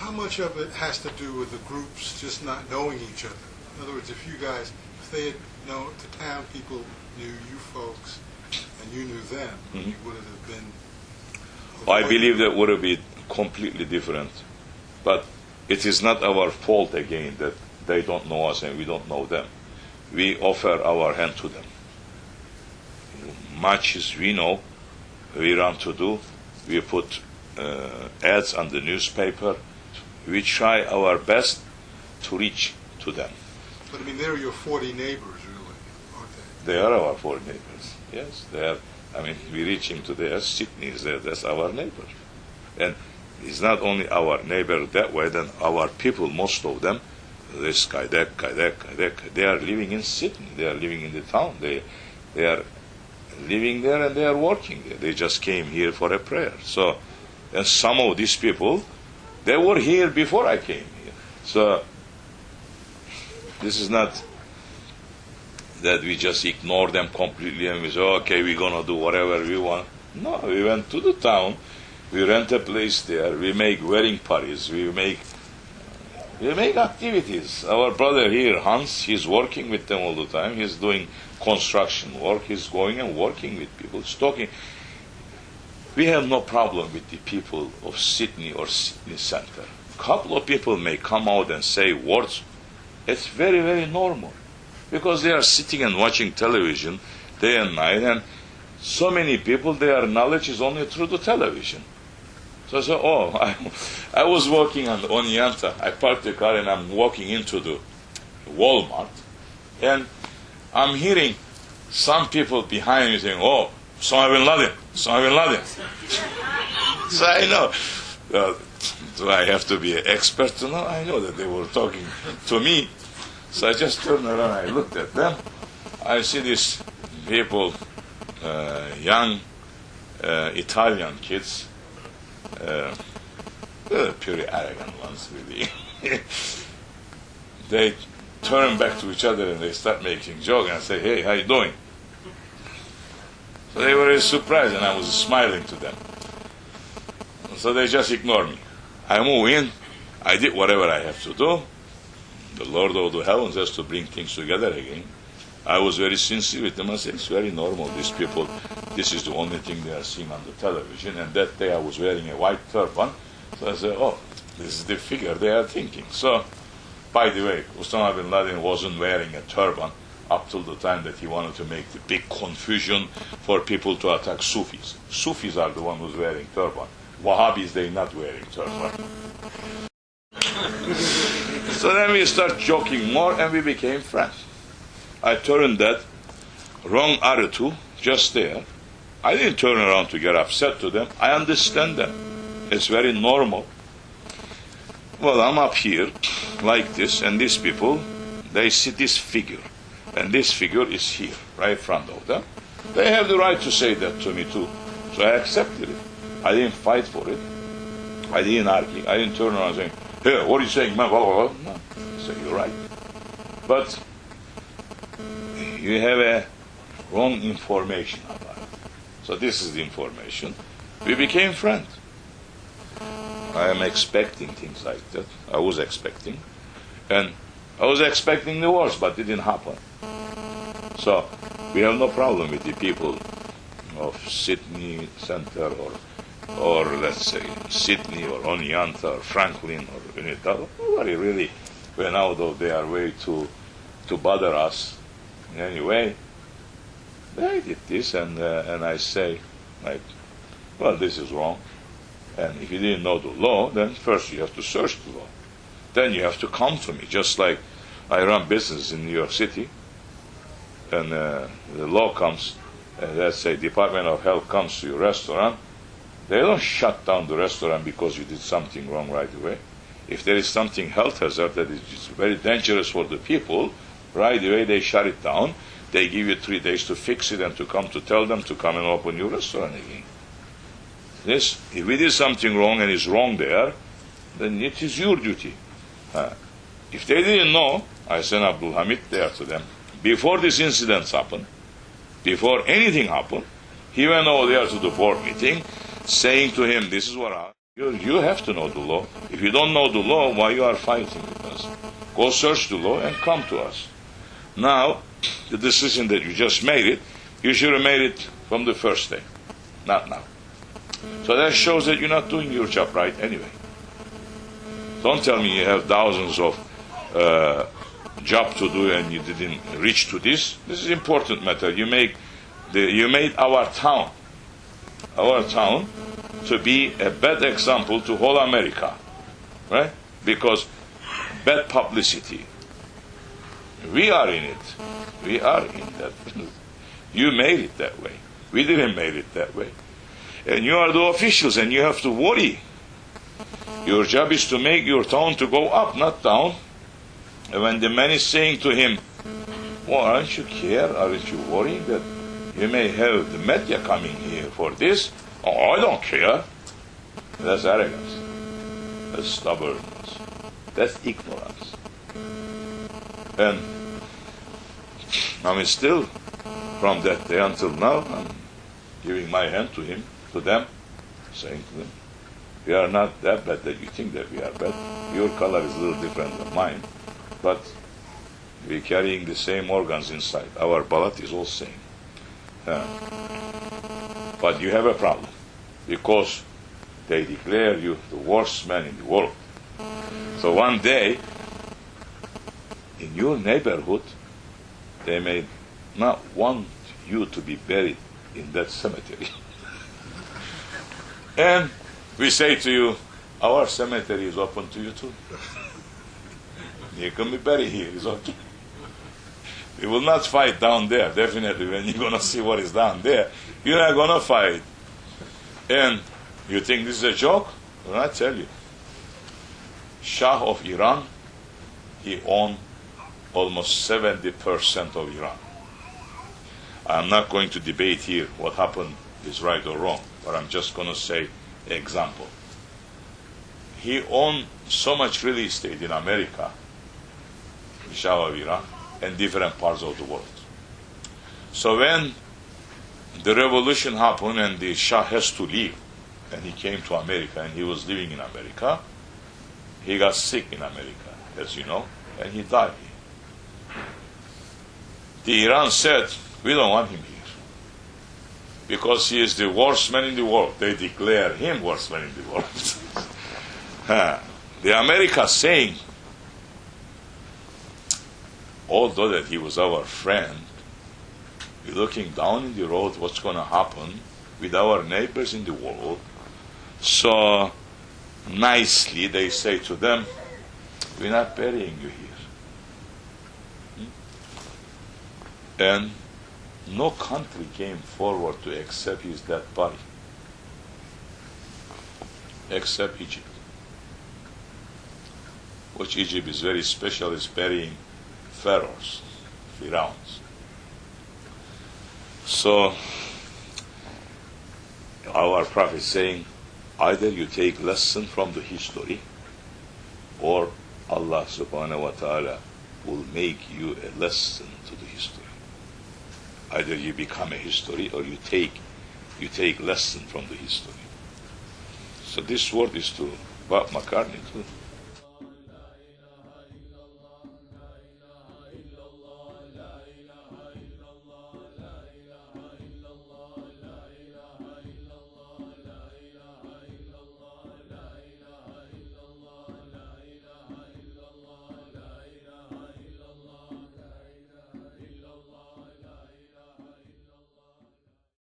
how much of it has to do with the groups just not knowing each other? In other words, if they had known, the town people knew you folks and you knew them, you would have been... I believe that would have been completely different. But it is not our fault again that they don't know us and we don't know them. We offer our hand to them. Much as we know, we run to do. We put ads on the newspaper. We try our best to reach to them. But I mean, they're your 40 neighbors, really, aren't they? They are our 40 neighbors. Yes, they are. I mean, we reach into there. Sidney is there. That's our neighbor. And it's not only our neighbor that way, then our people, most of them, this guy, that guy, they are living in Sidney. They are living in the town. They are living there and they are working there. They just came here for a prayer. So, and some of these people, they were here before I came here. So, this is not that we just ignore them completely and we say, okay, we're going to do whatever we want. No, we went to the town, we rent a place there, we make wedding parties, we make activities. Our brother here, Hans, he's working with them all the time. He's doing construction work. He's going and working with people. He's talking. We have no problem with the people of Sydney or Sydney Center. A couple of people may come out and say words. It's very, very normal. Because they are sitting and watching television day and night, and so many people, their knowledge is only through the television. So I said, I was walking on Oneonta. I parked the car and I'm walking into the Walmart, and I'm hearing some people behind me saying, Osama bin Laden, Osama bin Laden. So I know, do I have to be an expert to know? I know that they were talking to me. So I just turned around, I looked at them. I see these people, young Italian kids, purely arrogant ones, really. They turn back to each other and they start making jokes and say, hey, how you doing? So they were very surprised and I was smiling to them. So they just ignored me. I move in, I did whatever I have to do. The Lord of the heavens has to bring things together again. I was very sincere with them. I said, it's very normal. These people, this is the only thing they are seeing on the television. And that day I was wearing a white turban. So I said, this is the figure they are thinking. So, by the way, Osama bin Laden wasn't wearing a turban up till the time that he wanted to make the big confusion for people to attack Sufis. Sufis are the one who's wearing turban. Wahhabis, they're not wearing turban. So then we start joking more and we became friends. I turned that wrong attitude just there. I didn't turn around to get upset to them. I understand them. It's very normal. Well, I'm up here like this, and these people, they see this figure. And this figure is here, right in front of them. They have the right to say that to me too. So I accepted it. I didn't fight for it. I didn't argue. I didn't turn around and say, hey, what are you saying, man? Blah, blah, blah. No. I said, you're right. But you have a wrong information about it. So this is the information. We became friends. I am expecting things like that. I was expecting. And I was expecting the worst, but it didn't happen. So we have no problem with the people of Sydney Center or let's say Sydney or Oneonta or Franklin or Unita. Nobody really went out of their way to bother us in any way. They did this, and I say, like, well, this is wrong. And if you didn't know the law, then first you have to search the law. Then you have to come to me, just like I run business in New York City, and the law comes, let's say Department of Health comes to your restaurant. They don't shut down the restaurant because you did something wrong right away. If there is something health hazard that is very dangerous for the people, right away they shut it down. They give you 3 days to fix it and to come to tell them to come and open your restaurant again. This, if we did something wrong and it's wrong there, then it is your duty. If they didn't know, I sent Abdul Hamid there to them. Before this incident happened, before anything happened, he went over there to the board meeting, saying to him, this is what happened. You have to know the law. If you don't know the law, why you are fighting with us? Go search the law and come to us. Now, the decision that you just made it, you should have made it from the first day, not now. So that shows that you're not doing your job right anyway. Don't tell me you have thousands of job to do and you didn't reach to this. This is important matter. You made our town to be a bad example to whole America, right? Because bad publicity. We are in it. We are in that. You made it that way. We didn't make it that way. And you are the officials and you have to worry. Your job is to make your town to go up, not down. And when the man is saying to him, well, aren't you care? Aren't you worried that you may have the media coming here for this? Oh, I don't care. That's arrogance. That's stubbornness. That's ignorance. And I mean, still, from that day until now, I'm giving my hand to them, saying to them, we are not that bad that you think that we are bad. Your color is a little different than mine, but we're carrying the same organs inside. Our blood is all same. But you have a problem, because they declare you the worst man in the world. So one day, in your neighborhood, they may not want you to be buried in that cemetery. And we say to you, our cemetery is open to you too. You can be buried here, it's okay. We will not fight down there, definitely. When you're going to see what is down there, you're not going to fight. And you think this is a joke? Well, I tell you, Shah of Iran, he owned almost 70% of Iran. I'm not going to debate here what happened is right or wrong, but I'm just going to say an example. He owned so much real estate in America, the Shah of Iran, and different parts of the world. So when the revolution happened and the Shah has to leave, and he came to America and he was living in America, he got sick in America, as you know, and he died here. The Iran said, we don't want him here, because he is the worst man in the world. They declare him worst man in the world. The America saying, although that he was our friend, we're looking down in the road what's going to happen with our neighbors in the world. So nicely they say to them, we're not burying you here. And no country came forward to accept his dead body, except Egypt. Which Egypt is very special, is burying pharaohs, pharaohs. So our prophet is saying, either you take lesson from the history, or Allah subhanahu wa ta'ala will make you a lesson to the history. Either you become a history, or you take lesson from the history. So this word is to Bob McCartney too.